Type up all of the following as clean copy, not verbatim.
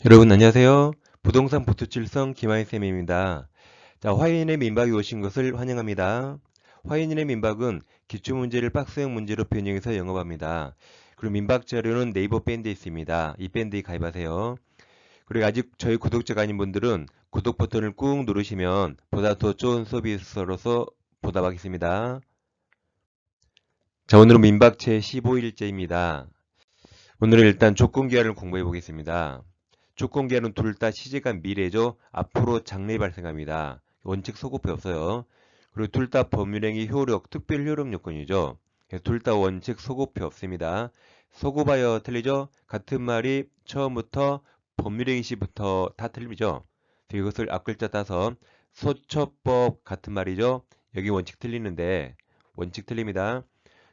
여러분 안녕하세요. 부동산 보투칠성 김하인쌤입니다. 자, 화인의 민박이 오신 것을 환영합니다. 화인의 민박은 기출문제를 박스형 문제로 변형해서 영업합니다. 그리고 민박 자료는 네이버 밴드에 있습니다. 이 밴드에 가입하세요. 그리고 아직 저희 구독자가 아닌 분들은 구독 버튼을 꾹 누르시면 보다 더 좋은 서비스로서 보답하겠습니다. 자, 오늘은 민박 제 15일째입니다. 오늘은 일단 조건기한을 공부해 보겠습니다. 조건기한은 둘 다 시제가 미래죠. 앞으로 장래 발생합니다. 원칙 소급이 없어요. 그리고 둘 다 법률행위 효력, 특별 효력 요건이죠. 둘 다 원칙 소급이 없습니다. 소급하여 틀리죠? 같은 말이 처음부터 법률행위 시부터 다 틀리죠. 이것을 앞글자 따서 소처법 같은 말이죠. 여기 원칙 틀리는데 원칙 틀립니다.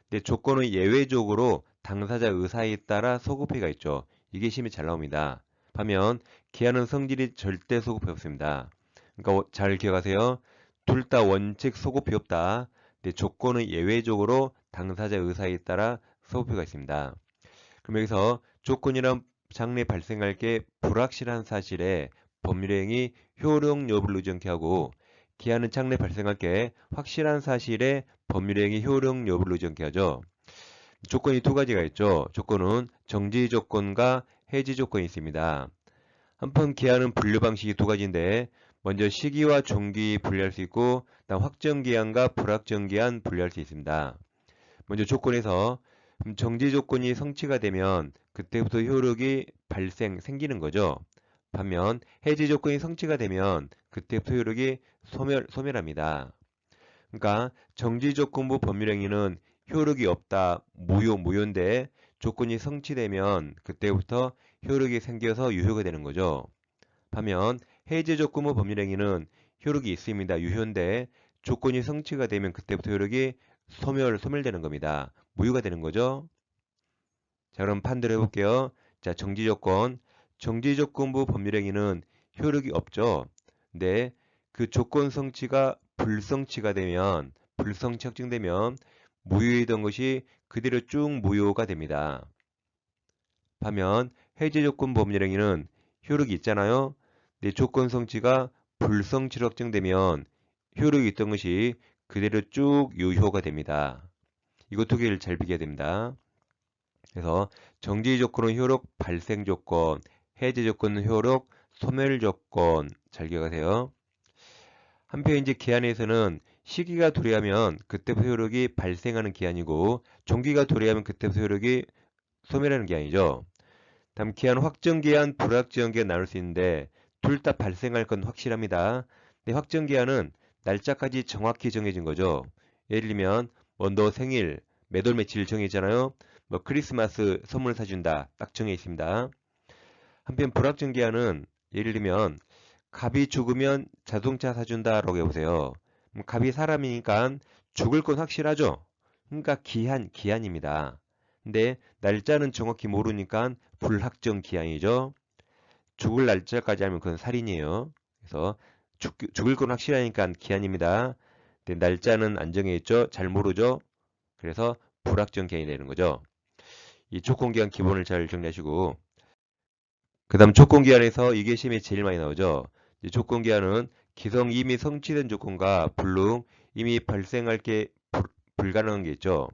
근데 조건은 예외적으로 당사자 의사에 따라 소급해가 있죠. 이게 시험에 잘 나옵니다. 반면 기한은 성질이 절대 소급해 없습니다. 그러니까 잘 기억하세요. 둘 다 원칙 소급이 없다. 근데 조건은 예외적으로 당사자 의사에 따라 소급해가 있습니다. 그럼 여기서 조건이란 장래 발생할 게 불확실한 사실에 법률행위 효력 여부를 의존케 하고 기한은 장래 발생할 게 확실한 사실에 법률행위 효력 여부를 의존케 하죠. 조건이 두 가지가 있죠. 조건은 정지 조건과 해지 조건이 있습니다. 한편 기한은 분류 방식이 두 가지인데 먼저 시기와 종기 분류할 수 있고 다음 확정 기한과 불확정 기한 분류할 수 있습니다. 먼저 조건에서 정지 조건이 성취가 되면 그때부터 효력이 생기는 거죠. 반면 해지 조건이 성취가 되면 그때부터 효력이 소멸합니다. 그러니까 정지조건부 법률행위는 효력이 없다, 무효인데 조건이 성취되면 그때부터 효력이 생겨서 유효가 되는 거죠. 반면 해제조건부 법률행위는 효력이 있습니다. 유효인데 조건이 성취가 되면 그때부터 효력이 소멸되는 겁니다. 무효가 되는 거죠. 자, 그럼 판대로 해볼게요. 자, 정지조건부 법률행위는 효력이 없죠. 근데 그 조건 성취가 불성취가 되면, 불성취 확정되면 무효이던 것이 그대로 쭉 무효가 됩니다. 반면 해제조건 법률행위는 효력이 있잖아요. 근데 조건 성취가 불성취로 확정되면 효력이 있던 것이 그대로 쭉 유효가 됩니다. 이거 두 개를 잘 비교해야 됩니다. 그래서 정지 조건은 효력 발생 조건, 해제 조건은 효력 소멸 조건 잘 기억하세요. 한편 이제 기한에서는 시기가 도래하면 그때부터 효력이 발생하는 기한이고 종기가 도래하면 그때부터 효력이 소멸하는 기한이죠. 다음 기한 확정 기한, 불확정 기한 나눌 수 있는데 둘 다 발생할 건 확실합니다. 근데 확정 기한은 날짜까지 정확히 정해진 거죠. 예를 들면 너 생일 몇 월 며칠 정해있잖아요. 뭐 크리스마스 선물 사준다 딱 정해 있습니다. 한편 불확정 기한은 예를 들면 갑이 죽으면 자동차 사준다라고 해보세요. 갑이 사람이니까 죽을 건 확실하죠. 그러니까 기한입니다. 근데 날짜는 정확히 모르니까 불확정 기한이죠. 죽을 날짜까지 하면 그건 살인이에요. 그래서 죽을 건 확실하니까 기한입니다. 근데 날짜는 안 정해있죠. 잘 모르죠. 그래서 불확정 기한이 되는 거죠. 이 조건기한 기본을 잘 정리하시고 그 다음 조건기한에서 이게 시험에 제일 많이 나오죠. 조건기한은 기성 이미 성취된 조건과 불능 이미 발생할 게 불가능한 게 있죠.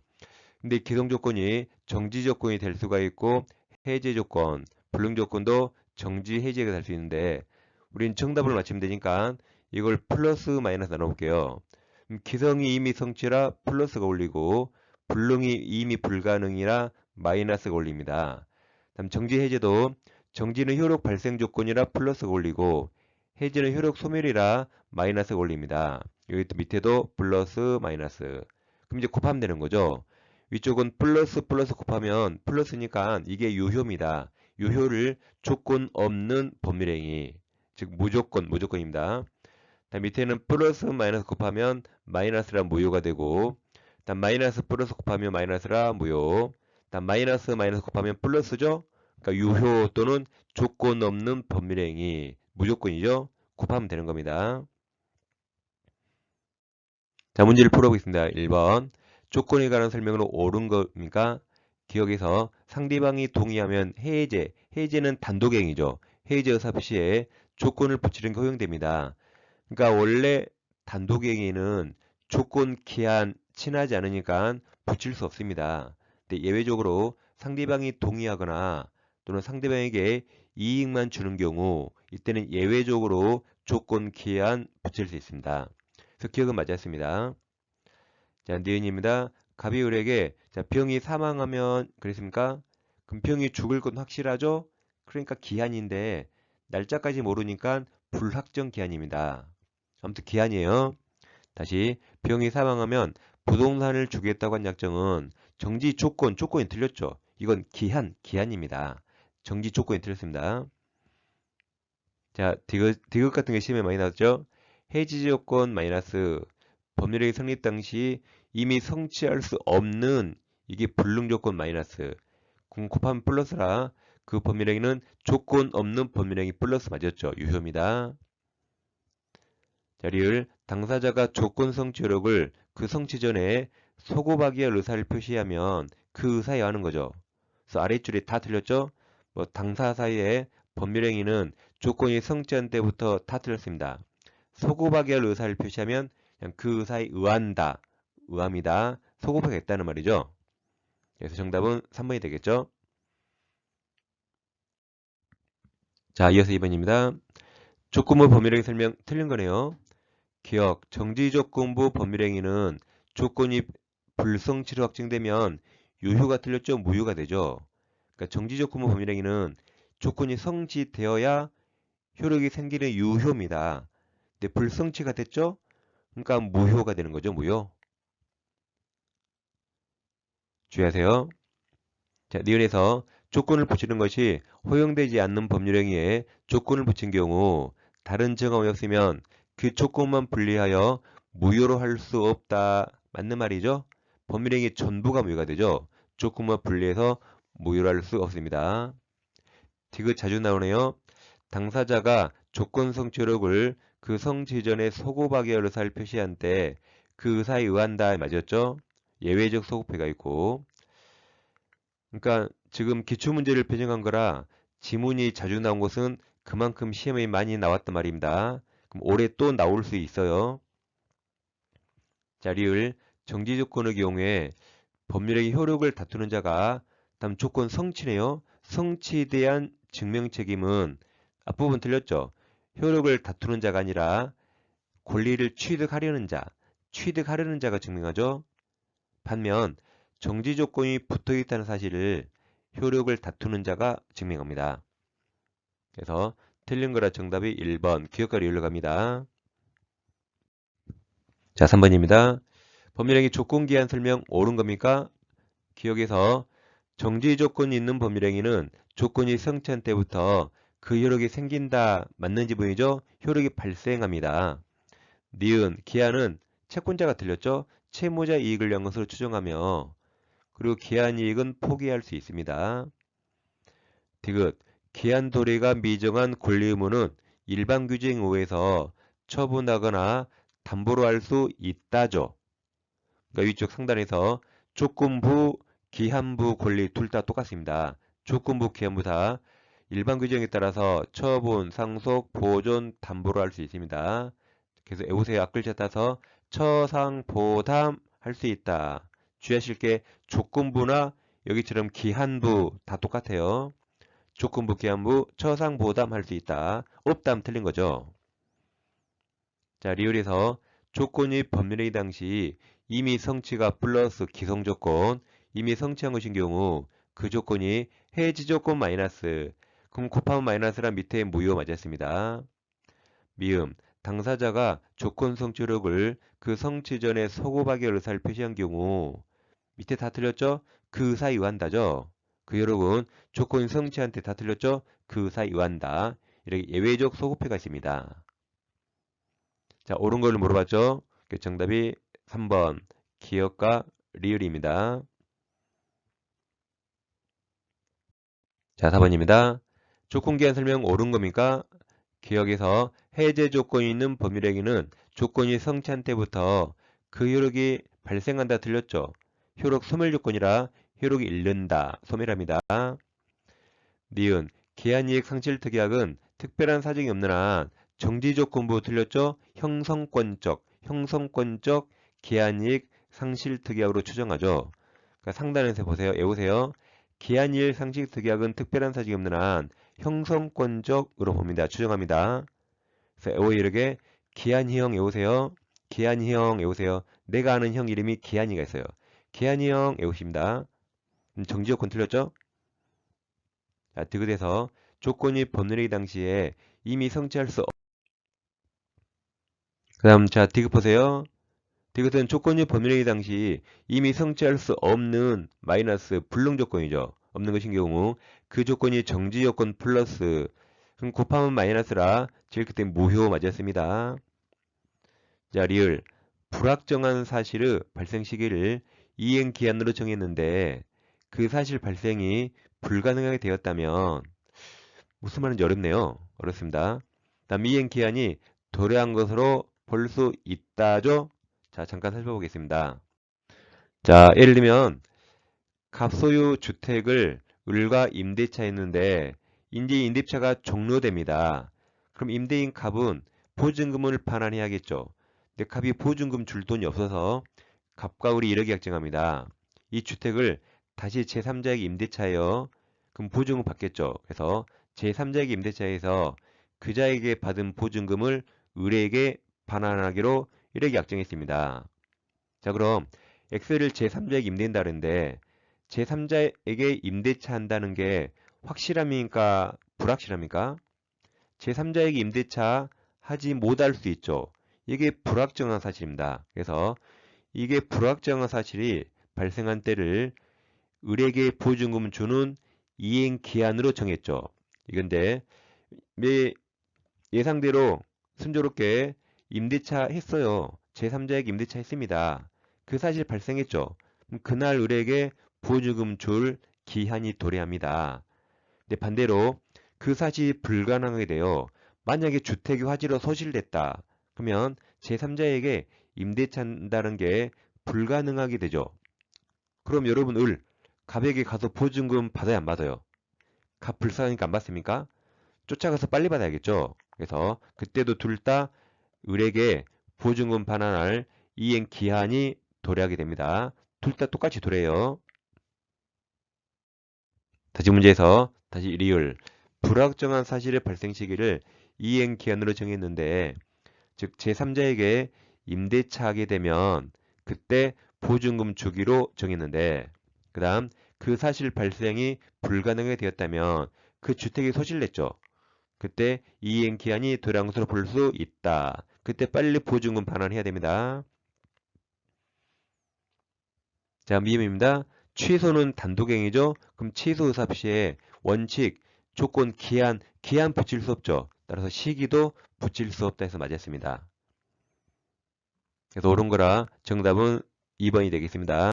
근데 기성 조건이 정지 조건이 될 수가 있고 해제 조건, 불능 조건도 정지 해제가 될 수 있는데 우린 정답을 맞추면 되니까 이걸 플러스 마이너스 나눠볼게요. 기성이 이미 성취라 플러스가 올리고 불능이 이미 불가능이라 마이너스가 올립니다. 다음 정지 해제도 정지는 효력 발생 조건이라 플러스가 올리고 해제는 효력 소멸이라 마이너스가 올립니다. 여기 또 밑에도 플러스 마이너스. 그럼 이제 곱하면 되는 거죠. 위쪽은 플러스 곱하면 플러스니까 이게 유효입니다. 유효를 조건 없는 법률행위. 즉 무조건입니다. 다음 밑에는 플러스 마이너스 곱하면 마이너스라 무효가 되고 다음 마이너스 플러스 곱하면 마이너스라 무효 다음 마이너스 곱하면 플러스죠. 그러니까 유효 또는 조건 없는 법률행위 무조건이죠. 곱하면 되는 겁니다. 자, 문제를 풀어보겠습니다. 1번 조건에 관한 설명으로 옳은 겁니까? 기억에서 상대방이 동의하면 해제는 단독행위죠. 해제 의사 표시에 조건을 붙이는 게 허용됩니다. 그러니까 원래 단독행위는 조건, 기한, 친하지 않으니까 붙일 수 없습니다. 근데 예외적으로 상대방이 동의하거나 또는 상대방에게 이익만 주는 경우 이때는 예외적으로 조건, 기한 붙일 수 있습니다. 그래서 기억은 맞았습니다. 자, 니은입니다. 갑이 을에게 자, 병이 사망하면 그랬습니까? 그럼 병이 죽을 건 확실하죠? 그러니까 기한인데 날짜까지 모르니까 불확정 기한입니다. 아무튼 기한이에요. 다시 병이 사망하면 부동산을 주겠다고 한 약정은 정지 조건, 조건이 틀렸죠. 이건 기한입니다. 정지 조건이 틀렸습니다. 자, 디귿 같은 게 시험에 많이 나왔죠. 해지 조건 마이너스 법률행위 성립 당시 이미 성취할 수 없는 이게 불능 조건 마이너스 곱하면 플러스라 그 법률행위는 조건 없는 법률행위 플러스 맞았죠. 유효입니다. 자, 리을 당사자가 조건 성취 효력을 그 성취 전에 소급하기 위한 의사를 표시하면 그 의사에 하는 거죠. 그래서 아랫줄이 다 틀렸죠? 뭐 당사 사이에 법률행위는 조건이 성취한 때부터 다 틀렸습니다. 소급하기 위한 의사를 표시하면 그냥 그 의사에 의한다, 의함이다, 소급하겠다는 말이죠. 그래서 정답은 3번이 되겠죠? 자, 이어서 2번입니다. 조건부 법률행위 설명 틀린 거네요. 기억, 정지조건부 법률행위는 조건이 불성취로 확정되면 유효가 틀렸죠? 무효가 되죠. 그러니까 정지조건부 법률행위는 조건이 성취되어야 효력이 생기는 유효입니다. 근데 불성취가 됐죠? 그러니까 무효가 되는 거죠. 무효. 주의하세요. 자, 니은에서 조건을 붙이는 것이 허용되지 않는 법률행위에 조건을 붙인 경우 다른 증언이 없으면 그 조건만 분리하여 무효로 할 수 없다. 맞는 말이죠? 법률행위 전부가 무효가 되죠. 조건만 분리해서 무효로 할 수 없습니다. 디귿 자주 나오네요. 당사자가 조건 성취 효력을 그 성취 전에 소급하기 위한 의사를 표시한 때 그 의사에 의한다. 맞았죠? 예외적 소급해가 있고 그러니까 지금 기출문제를 변형한 거라 지문이 자주 나온 것은 그만큼 시험에 많이 나왔단 말입니다. 그럼 올해 또 나올 수 있어요. 자, 리을 정지 조건의 경우에 법률의 효력을 다투는 자가 다음 조건 성취네요. 성취에 대한 증명 책임은 앞부분 틀렸죠. 효력을 다투는 자가 아니라 권리를 취득하려는 자가 증명하죠. 반면 정지 조건이 붙어 있다는 사실을 효력을 다투는 자가 증명합니다. 그래서 틀린 거라 정답이 1번 기억과 리을로 갑니다. 자, 3번입니다. 법률행위 조건기한 설명 옳은 겁니까? 기억에서 정지 조건이 있는 법률행위는 조건이 성취한 때부터 그 효력이 생긴다. 맞는 지문이죠? 효력이 발생합니다. 니은, 기한은 채권자가 틀렸죠? 채무자 이익을 위한 것으로 추정하며 그리고 기한 이익은 포기할 수 있습니다. 디귿, 기한 도래가 미정한 권리 의무는 일반 규정 의회에서 처분하거나 담보로 할 수 있다죠. 그러니까 위쪽 상단에서 조건부, 기한부 권리 둘 다 똑같습니다. 조건부, 기한부 다 일반 규정에 따라서 처분, 상속, 보존, 담보로 할 수 있습니다. 그래서 에우세요 앞글자 따서 처상, 보담 할 수 있다. 주의하실 게 조건부나 여기처럼 기한부 다 똑같아요. 조건부, 기한부, 처상, 보담 할 수 있다. 없담 틀린 거죠. 자, 리을에서 조건이 법률행위 당시 이미 성취가 플러스 기성조건, 이미 성취한 것인 경우 그 조건이 해지 조건 마이너스, 그럼 곱하면 마이너스란 밑에 무효 맞았습니다. 미음, 당사자가 조건 성취력을 그 성취 전에 소급하기 의사를 표시한 경우 밑에 다 틀렸죠? 그 의사에 의한다죠. 그 여러분 조건 성취한테 다 틀렸죠? 그 의사에 의한다. 이렇게 예외적 소급해가 있습니다. 자, 옳은 걸로 물어봤죠? 그 정답이 3번 기억과 리을입니다. 자, 4번입니다. 조건기한 설명 옳은 겁니까? 기억에서 해제 조건이 있는 법률행위는 조건이 성취한 때부터 그 효력이 발생한다 틀렸죠? 효력 소멸 조건이라 효력이 잃는다. 소멸합니다. 니은 기한이익 상실특약은 특별한 사정이 없는 한 정지조건부 틀렸죠? 형성권적 기한이익 상실특약으로 추정하죠. 그러니까 상단에서 보세요. 외우세요. 기한이익 상실특약은 특별한 사정이 없는 한 형성권적으로 봅니다. 추정합니다. 그래서 외워 이르게 기한이형 외우세요. 기한이형 외우세요. 내가 아는 형 이름이 기한이가 있어요. 기한이형 외우십니다. 정지조건 틀렸죠? 자, 디귿에서 조건이 법률행위 당시에 이미 성취할 수 그 다음 자 디귿 보세요. 디귿은 조건이 법률행위 당시 이미 성취할 수 없는 마이너스 불능 조건이죠. 없는 것인 경우 그 조건이 정지 조건 플러스 그럼 곱하면 마이너스라 제일 그때 무효 맞았습니다. 자 리을 불확정한 사실의 발생 시기를 이행 기한으로 정했는데 그 사실 발생이 불가능하게 되었다면 무슨 말인지 어렵네요. 어렵습니다. 다음 이행 기한이 도래한 것으로 볼 수 있다죠? 자, 잠깐 살펴보겠습니다. 자, 예를 들면 갑소유 주택을 을과 임대차 했는데 이제 임대차가 종료됩니다. 그럼 임대인 갑은 보증금을 반환해야겠죠. 근데 갑이 보증금 줄 돈이 없어서 갑과 을이 1억 약정합니다. 이 주택을 다시 제3자에게 임대차해요. 그럼 보증금 받겠죠. 그래서 제3자에게 임대차해서 그자에게 받은 보증금을 을에게 반환하기로 1억 약정했습니다. 자, 그럼 X를 제3자에게 임대한다는데 제3자에게 임대차 한다는 게 확실합니까? 불확실합니까? 제3자에게 임대차 하지 못할 수 있죠. 이게 불확정한 사실입니다. 그래서 이게 불확정한 사실이 발생한 때를 을에게 보증금 주는 이행 기한으로 정했죠. 이건데 예상대로 순조롭게 임대차 했어요. 제3자에게 임대차 했습니다. 그 사실 발생했죠. 그럼 그날 을에게 보증금 줄 기한이 도래합니다. 근데 반대로 그 사실이 불가능하게 돼요. 만약에 주택이 화재로 소실됐다. 그러면 제3자에게 임대차 한다는 게 불가능하게 되죠. 그럼 여러분 갑에게 가서 보증금 받아야 안 받아요? 갑 불쌍하니까 안 받습니까? 쫓아가서 빨리 받아야겠죠. 그래서 그때도 둘 다 을에게 보증금 반환할 이행 기한이 도래하게 됩니다. 둘 다 똑같이 도래해요. 다시 문제에서 다시 리을 불확정한 사실의 발생 시기를 이행 기한으로 정했는데 즉 제3자에게 임대차 하게 되면 그때 보증금 주기로 정했는데 그 다음 그 사실 발생이 불가능하게 되었다면 그 주택이 소실됐죠. 그때 이행 기한이 도래한 것으로 볼 수 있다. 그때 빨리 보증금 반환해야 됩니다. 자, 미음입니다. 취소는 단독행위죠. 그럼 취소 의사 시에 원칙, 조건, 기한 붙일 수 없죠. 따라서 시기도 붙일 수 없다 해서 맞았습니다. 그래서 옳은 거라 정답은 2번이 되겠습니다.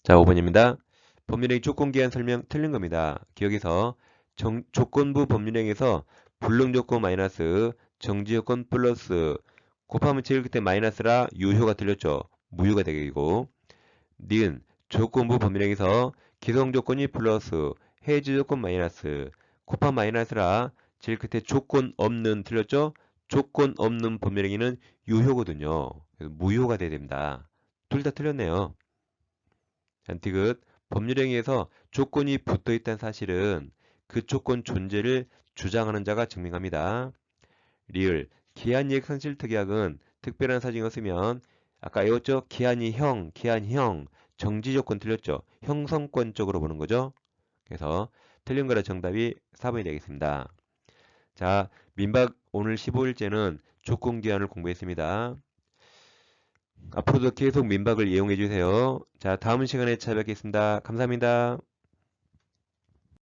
자, 5번입니다. 법률행위 조건기한 설명 틀린 겁니다. 기억에서 조건부 법률행위에서 불능조건 마이너스 정지조건 플러스 곱하면 제일 끝에 마이너스라 유효가 틀렸죠. 무효가 되겠고 니은 조건부 법률행위에서 기성조건이 플러스 해지조건 마이너스 곱하면 마이너스라 제일 끝에 조건 없는 틀렸죠. 조건 없는 법률행위는 유효거든요. 그래서 무효가 돼야 됩니다. 둘 다 틀렸네요. 디귿 법률행위에서 조건이 붙어있다는 사실은 그 조건 존재를 주장하는 자가 증명합니다. 리을 기한이익 상실특약은 특별한 사정이 없으면 아까 외웠죠? 기한이형 정지조건 틀렸죠? 형성권적으로 보는 거죠. 그래서 틀린 거라 정답이 4번이 되겠습니다. 자, 민박 오늘 15일째는 조건기한을 공부했습니다. 앞으로도 계속 민박을 이용해 주세요. 자, 다음 시간에 찾아뵙겠습니다. 감사합니다.